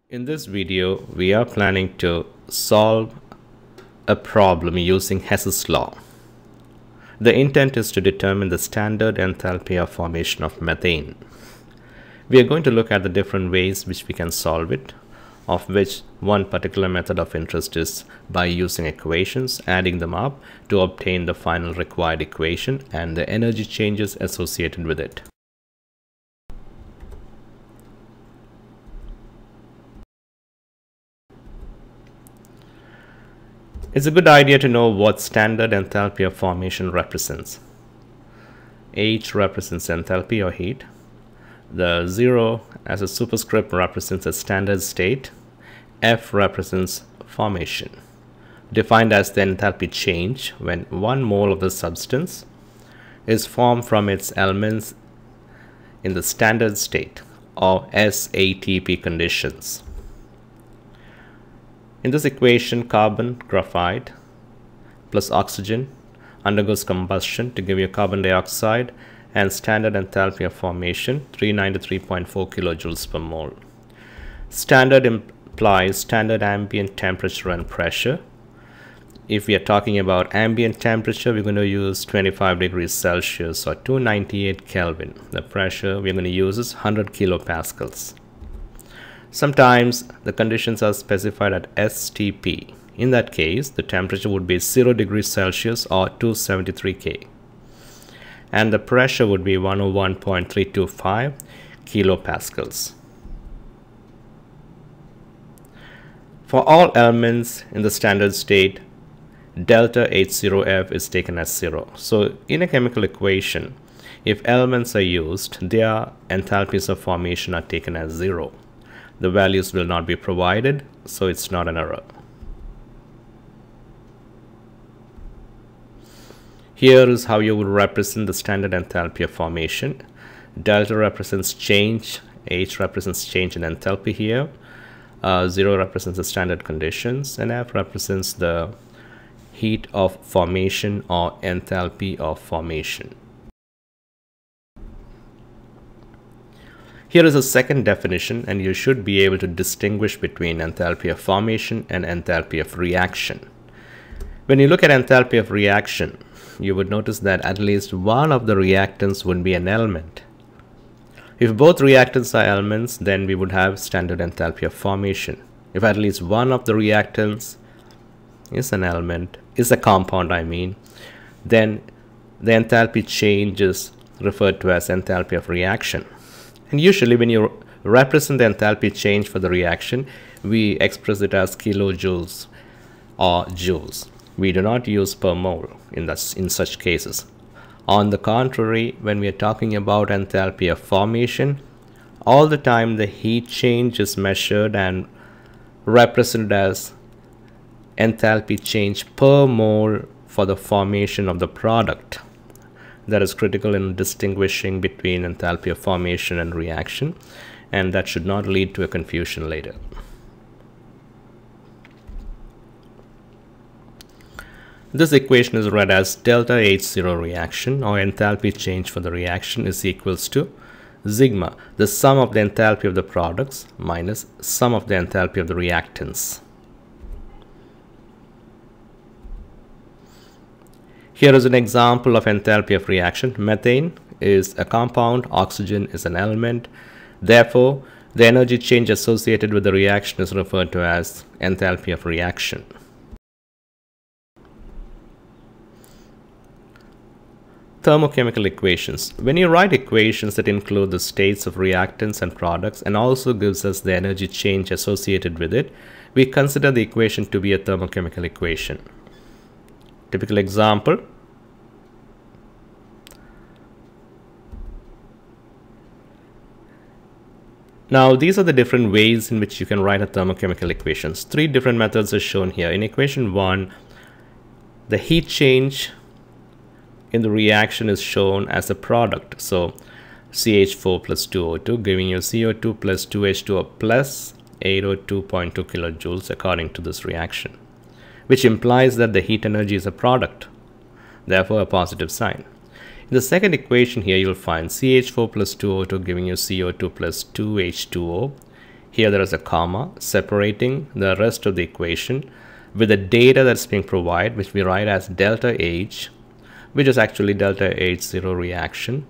In this video, we are planning to solve a problem using Hess's law. The intent is to determine the standard enthalpy of formation of methane. We are going to look at the different ways which we can solve it, of which one particular method of interest is by using equations, adding them up to obtain the final required equation and the energy changes associated with it. It's a good idea to know what standard enthalpy of formation represents. H represents enthalpy or heat. The 0 as a superscript represents a standard state. F represents formation, defined as the enthalpy change when 1 mole of the substance is formed from its elements in the standard state or SATP conditions. In this equation, carbon, graphite plus oxygen undergoes combustion to give you carbon dioxide and standard enthalpy of formation 393.4 kilojoules per mole. Standard implies standard ambient temperature and pressure. If we are talking about ambient temperature, we're going to use 25 degrees Celsius or 298 Kelvin. The pressure we're going to use is 100 kilopascals. Sometimes the conditions are specified at STP. In that case, the temperature would be 0 degrees Celsius or 273 K. And the pressure would be 101.325 kilopascals. For all elements in the standard state, delta H0F is taken as 0. So in a chemical equation, if elements are used, their enthalpies of formation are taken as 0. The values will not be provided, so it's not an error. Here is how you would represent the standard enthalpy of formation. Delta represents change, H represents change in enthalpy here, 0 represents the standard conditions, and F represents the heat of formation or enthalpy of formation. Here is a second definition, and you should be able to distinguish between enthalpy of formation and enthalpy of reaction. When you look at enthalpy of reaction, you would notice that at least one of the reactants would be an element. If both reactants are elements, then we would have standard enthalpy of formation. If at least one of the reactants is an element, is a compound then the enthalpy change is referred to as enthalpy of reaction. And usually when you represent the enthalpy change for the reaction, we express it as kilojoules or joules. We do not use per mole in such cases. On the contrary, when we are talking about enthalpy of formation, all the time the heat change is measured and represented as enthalpy change per mole for the formation of the product. That is critical in distinguishing between enthalpy of formation and reaction, and that should not lead to a confusion later. This equation is read as delta H0 reaction or enthalpy change for the reaction is equals to sigma, the sum of the enthalpy of the products minus sum of the enthalpy of the reactants. Here is an example of enthalpy of reaction. Methane is a compound, oxygen is an element. Therefore, the energy change associated with the reaction is referred to as enthalpy of reaction. Thermochemical equations. When you write equations that include the states of reactants and products and also gives us the energy change associated with it, we consider the equation to be a thermochemical equation. Typical example. Now these are the different ways in which you can write a thermochemical equations. 3 different methods are shown here. In equation 1, the heat change in the reaction is shown as a product. So CH4 plus 2O2 giving you CO2 plus 2H2O plus 802.2 kilojoules according to this reaction, which implies that the heat energy is a product, therefore a positive sign. In the second equation here, you'll find CH4 plus 2O2 giving you CO2 plus 2H2O. Here there is a comma separating the rest of the equation with the data that's being provided, which we write as delta H, which is actually delta H0 reaction,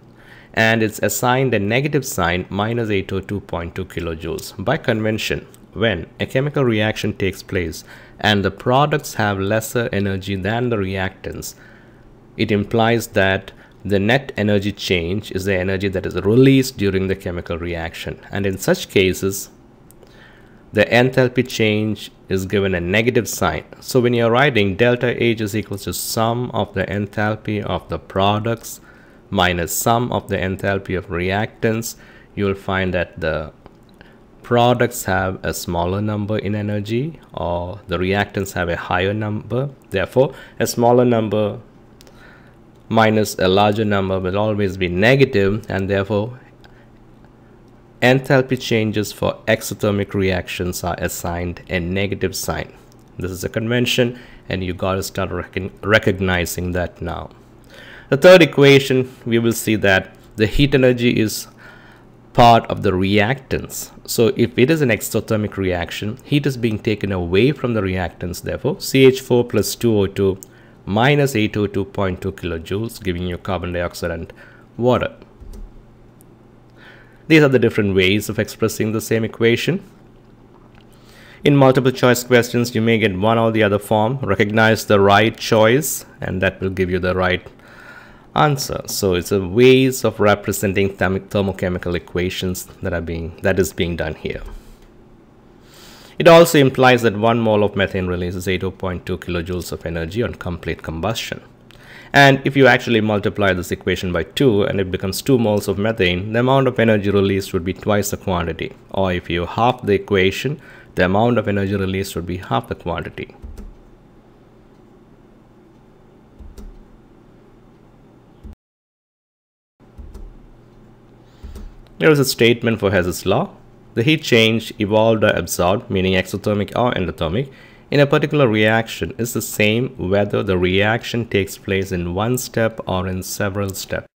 and it's assigned a negative sign minus 802.2 kilojoules. By convention, when a chemical reaction takes place and the products have lesser energy than the reactants, it implies that the net energy change is the energy that is released during the chemical reaction. And in such cases, the enthalpy change is given a negative sign. So when you're writing delta H is equal to sum of the enthalpy of the products minus sum of the enthalpy of reactants, you will find that the products have a smaller number in energy, or the reactants have a higher number. Therefore, a smaller number minus a larger number will always be negative, and therefore enthalpy changes for exothermic reactions are assigned a negative sign. This is a convention, and you got to start recognizing that now. The third equation, we will see that the heat energy is part of the reactants. So if it is an exothermic reaction, heat is being taken away from the reactants. Therefore, CH4 plus 2O2 minus 802.2 kilojoules, giving you carbon dioxide and water. These are the different ways of expressing the same equation. In multiple choice questions, you may get one or the other form. Recognize the right choice, and that will give you the right answer. So it's a ways of representing thermochemical equations that is being done here. It also implies that 1 mole of methane releases 80.2 kilojoules of energy on complete combustion. And if you actually multiply this equation by 2 and it becomes 2 moles of methane, the amount of energy released would be twice the quantity. Or if you half the equation, the amount of energy released would be half the quantity. There is a statement for Hess's law. The heat change evolved or absorbed, meaning exothermic or endothermic, in a particular reaction is the same whether the reaction takes place in one step or in several steps.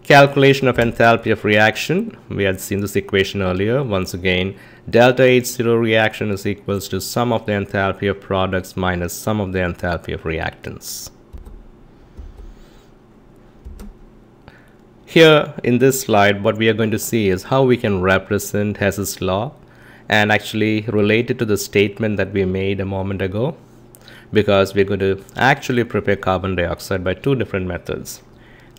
Calculation of enthalpy of reaction. We had seen this equation earlier. Once again, delta H0 reaction is equals to sum of the enthalpy of products minus sum of the enthalpy of reactants. Here in this slide, what we are going to see is how we can represent Hess's law and actually relate it to the statement that we made a moment ago, because we're going to actually prepare carbon dioxide by two different methods.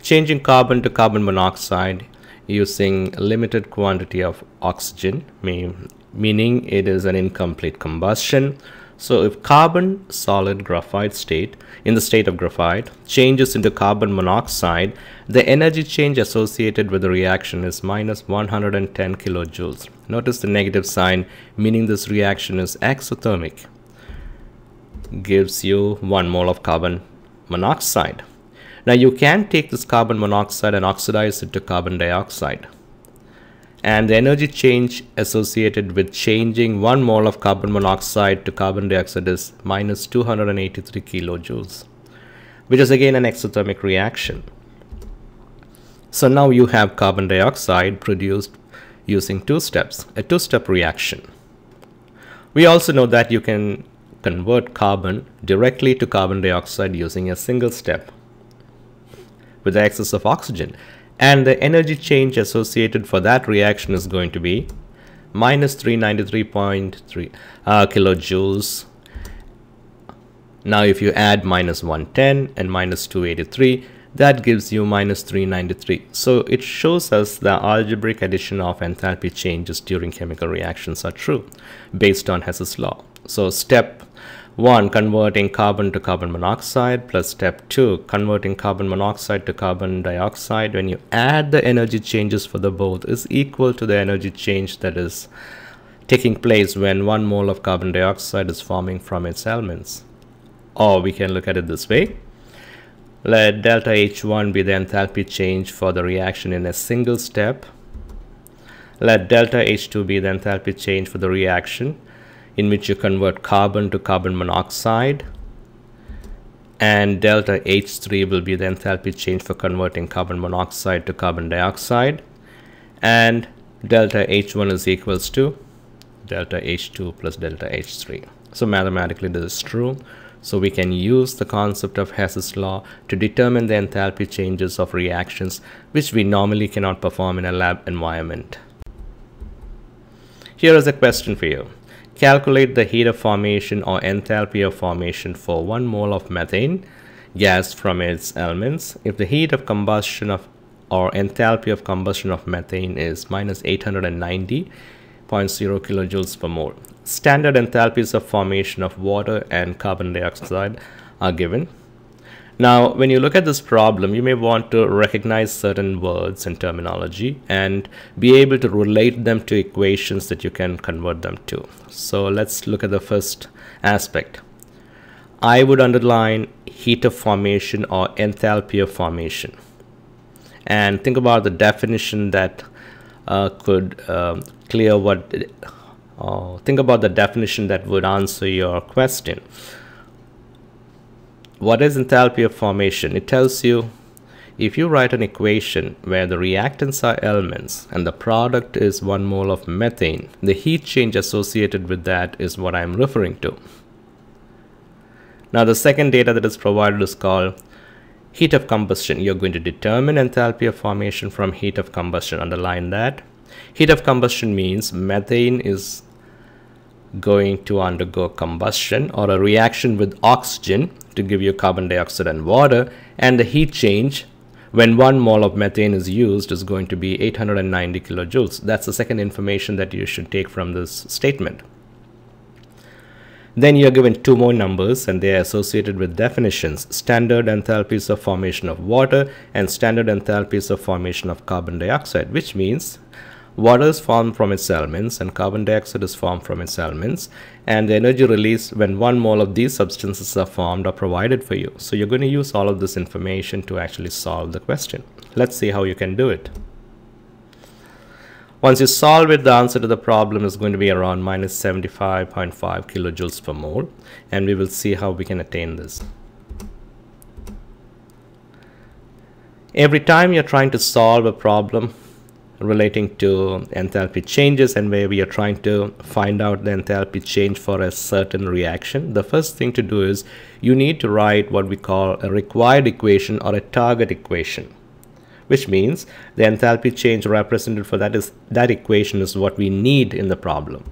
Changing carbon to carbon monoxide using a limited quantity of oxygen, meaning it is an incomplete combustion. So if carbon solid graphite state, in the state of graphite, changes into carbon monoxide, the energy change associated with the reaction is minus 110 kilojoules. Notice the negative sign, meaning this reaction is exothermic. Gives you 1 mole of carbon monoxide. Now you can take this carbon monoxide and oxidize it to carbon dioxide. And the energy change associated with changing 1 mole of carbon monoxide to carbon dioxide is minus 283 kilojoules, which is again an exothermic reaction. So now you have carbon dioxide produced using two steps, a two-step reaction. We also know that you can convert carbon directly to carbon dioxide using a single step with the excess of oxygen. And the energy change associated for that reaction is going to be minus 393.3 kilojoules. Now if you add minus 110 and minus 283, that gives you minus 393. So it shows us the algebraic addition of enthalpy changes during chemical reactions are true based on Hess's law. So step 1, converting carbon to carbon monoxide, plus step 2, converting carbon monoxide to carbon dioxide. When you add the energy changes for the both is equal to the energy change that is taking place when 1 mole of carbon dioxide is forming from its elements. Or we can look at it this way. Let delta H1 be the enthalpy change for the reaction in a single step. Let delta H2 be the enthalpy change for the reaction in which you convert carbon to carbon monoxide, and delta H3 will be the enthalpy change for converting carbon monoxide to carbon dioxide, and delta H1 is equals to delta H2 plus delta H3. So mathematically this is true. So we can use the concept of Hess's law to determine the enthalpy changes of reactions which we normally cannot perform in a lab environment. Here is a question for you. Calculate the heat of formation or enthalpy of formation for 1 mole of methane gas from its elements if the heat of combustion of or enthalpy of combustion of methane is minus 890.0 kilojoules per mole. Standard enthalpies of formation of water and carbon dioxide are given. Now, when you look at this problem, you may want to recognize certain words and terminology and be able to relate them to equations that you can convert them to. So let's look at the first aspect. I would underline heat of formation or enthalpy of formation. And think about the definition that could clear what... think about the definition that would answer your question. What is enthalpy of formation? It tells you if you write an equation where the reactants are elements and the product is 1 mole of methane, the heat change associated with that is what I am referring to. Now the second data that is provided is called heat of combustion. You're going to determine enthalpy of formation from heat of combustion. Underline that. Heat of combustion means methane is going to undergo combustion or a reaction with oxygen to give you carbon dioxide and water, and the heat change when 1 mole of methane is used is going to be 890 kilojoules. That's the second information that you should take from this statement. Then you're given 2 more numbers and they are associated with definitions: standard enthalpies of formation of water and standard enthalpies of formation of carbon dioxide, which means water is formed from its elements and carbon dioxide is formed from its elements, and the energy released when 1 mole of these substances are formed are provided for you. So you're going to use all of this information to actually solve the question. Let's see how you can do it. Once you solve it, the answer to the problem is going to be around minus 75.5 kilojoules per mole, and we will see how we can attain this. Every time you're trying to solve a problem relating to enthalpy changes and where we are trying to find out the enthalpy change for a certain reaction, the first thing to do is you need to write what we call a required equation or a target equation, which means the enthalpy change represented for that equation is what we need in the problem.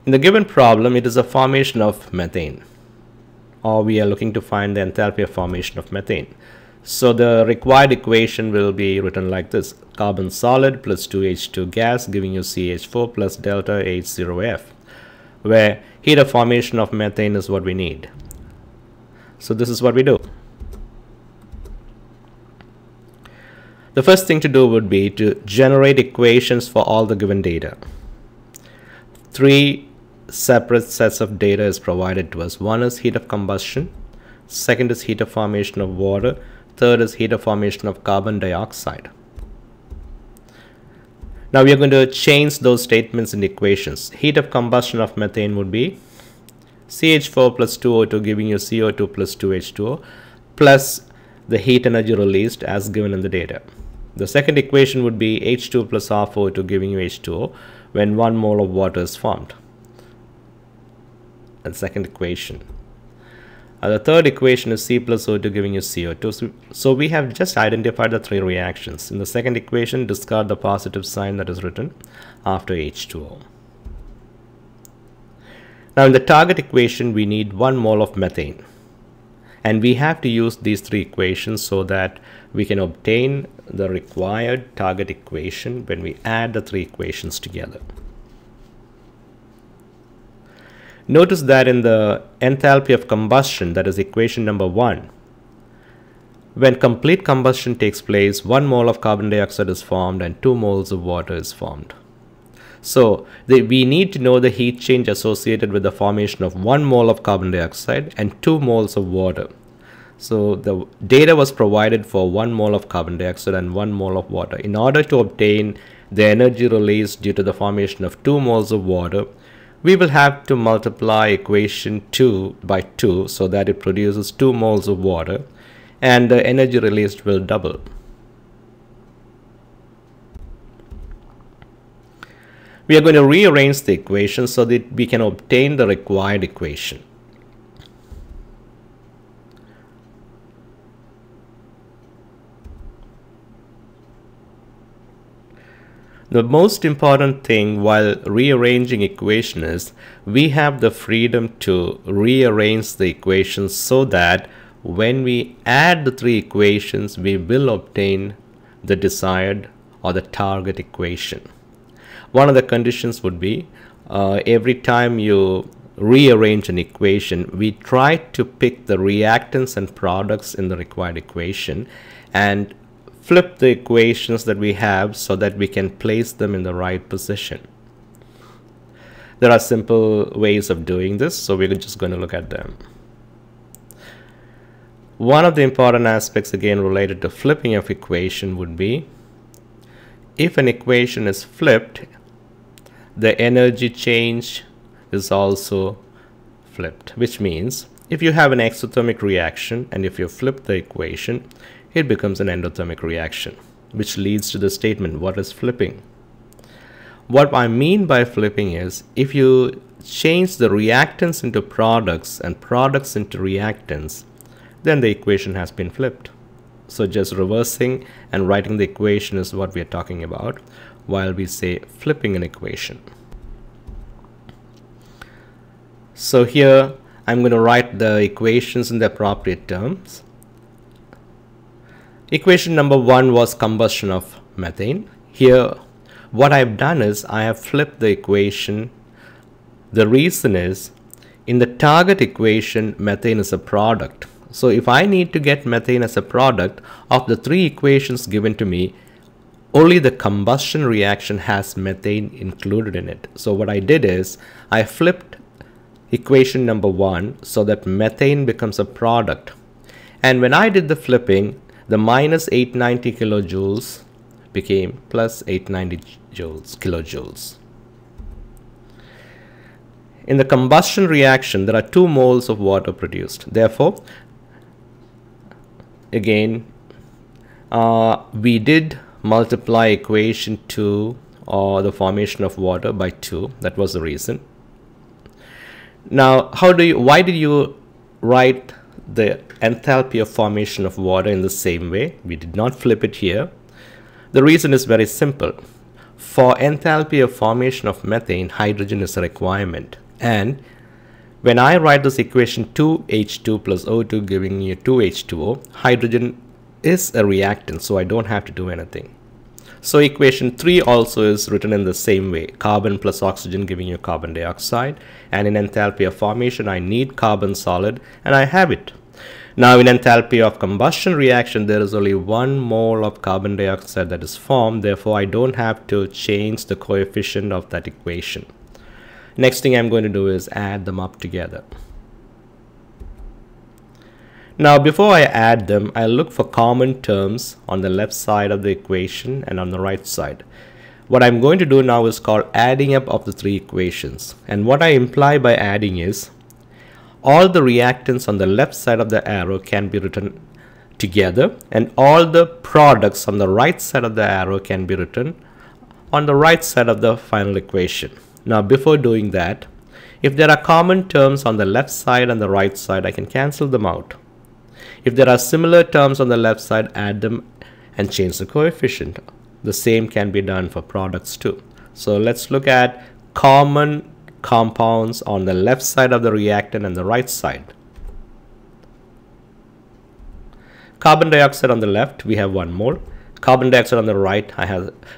In the given problem, it is a formation of methane, or we are looking to find the enthalpy of formation of methane. So the required equation will be written like this: carbon solid plus 2H2 gas giving you CH4 plus delta H0F, where heat of formation of methane is what we need. So this is what we do. The first thing to do would be to generate equations for all the given data. 3 separate sets of data is provided to us. One is heat of combustion, second is heat of formation of water, third is heat of formation of carbon dioxide. Now we are going to change those statements in equations. Heat of combustion of methane would be CH4 plus 2O2 giving you CO2 plus 2H2O plus the heat energy released as given in the data. The second equation would be H2 plus R4O2 giving you H2O when 1 mole of water is formed. And second equation. The third equation is C plus O2 giving you CO2. So we have just identified the 3 reactions. In the second equation, discard the positive sign that is written after H2O. Now in the target equation, we need 1 mole of methane. And we have to use these 3 equations so that we can obtain the required target equation when we add the 3 equations together. Notice that in the enthalpy of combustion, that is equation number 1, when complete combustion takes place, 1 mole of carbon dioxide is formed and 2 moles of water is formed. So we need to know the heat change associated with the formation of 1 mole of carbon dioxide and 2 moles of water. So the data was provided for 1 mole of carbon dioxide and 1 mole of water. In order to obtain the energy released due to the formation of 2 moles of water, we will have to multiply equation 2 by 2 so that it produces 2 moles of water. and the energy released will double. We are going to rearrange the equation so that we can obtain the required equation. The most important thing while rearranging equation is we have the freedom to rearrange the equations so that when we add the three equations, we will obtain the desired or the target equation. One of the conditions would be every time you rearrange an equation, we try to pick the reactants and products in the required equation and flip the equations that we have so that we can place them in the right position. There are simple ways of doing this, so we're just going to look at them. One of the important aspects again related to flipping of equation would be if an equation is flipped, the energy change is also flipped, which means if you have an exothermic reaction and if you flip the equation, it becomes an endothermic reaction, which leads to the statement, what is flipping? What I mean by flipping is if you change the reactants into products and products into reactants, then the equation has been flipped. So just reversing and writing the equation is what we are talking about while we say flipping an equation. So here I'm going to write the equations in the appropriate terms. Equation number 1 was combustion of methane. Here what I've done is I have flipped the equation. The reason is in the target equation methane is a product. So if I need to get methane as a product of the three equations given to me, only the combustion reaction has methane included in it. So what I did is I flipped equation number 1 so that methane becomes a product. And when I did the flipping, the minus 890 kilojoules became plus 890 kilojoules. In the combustion reaction, there are 2 moles of water produced. Therefore, again, we did multiply equation 2 or the formation of water by 2. That was the reason. Now, why did you write the enthalpy of formation of water in the same way? We did not flip it here. The reason is very simple. For enthalpy of formation of methane, hydrogen is a requirement. And when I write this equation 2H2 plus O2 giving you 2H2O, hydrogen is a reactant, so I don't have to do anything. So equation 3 also is written in the same way. Carbon plus oxygen giving you carbon dioxide. And in enthalpy of formation, I need carbon solid, and I have it. Now in enthalpy of combustion reaction, there is only 1 mole of carbon dioxide that is formed. Therefore, I don't have to change the coefficient of that equation. Next thing I'm going to do is add them up together. Now before I add them, I'll look for common terms on the left side of the equation and on the right side. What I'm going to do now is called adding up of the 3 equations. And what I imply by adding is all the reactants on the left side of the arrow can be written together, and all the products on the right side of the arrow can be written on the right side of the final equation. Now before doing that, if there are common terms on the left side and the right side, I can cancel them out. If there are similar terms on the left side, add them and change the coefficient. The same can be done for products too. So let's look at common compounds on the left side of the reactant and the right side. Carbon dioxide on the left, we have 1 mole. Carbon dioxide on the right,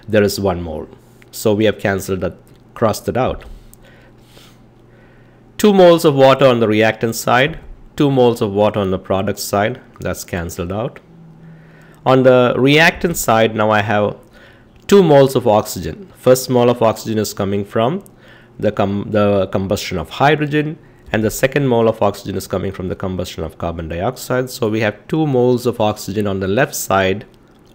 there is 1 mole. So we have cancelled that, crossed it out. 2 moles of water on the reactant side, 2 moles of water on the product side, that's cancelled out. On the reactant side, now I have 2 moles of oxygen. First mole of oxygen is coming from the combustion of hydrogen, and the second mole of oxygen is coming from the combustion of carbon dioxide. So we have 2 moles of oxygen on the left side,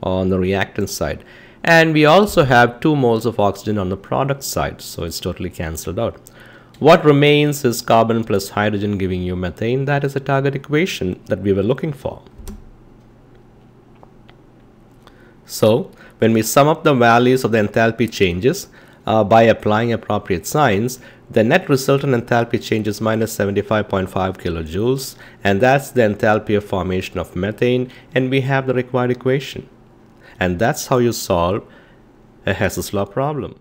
on the reactant side. And we also have 2 moles of oxygen on the product side, so it's totally cancelled out. What remains is carbon plus hydrogen giving you methane. That is the target equation that we were looking for. So when we sum up the values of the enthalpy changes by applying appropriate signs, the net resultant enthalpy change is minus 75.5 kilojoules, and that's the enthalpy of formation of methane, and we have the required equation. And that's how you solve a Hess Law problem.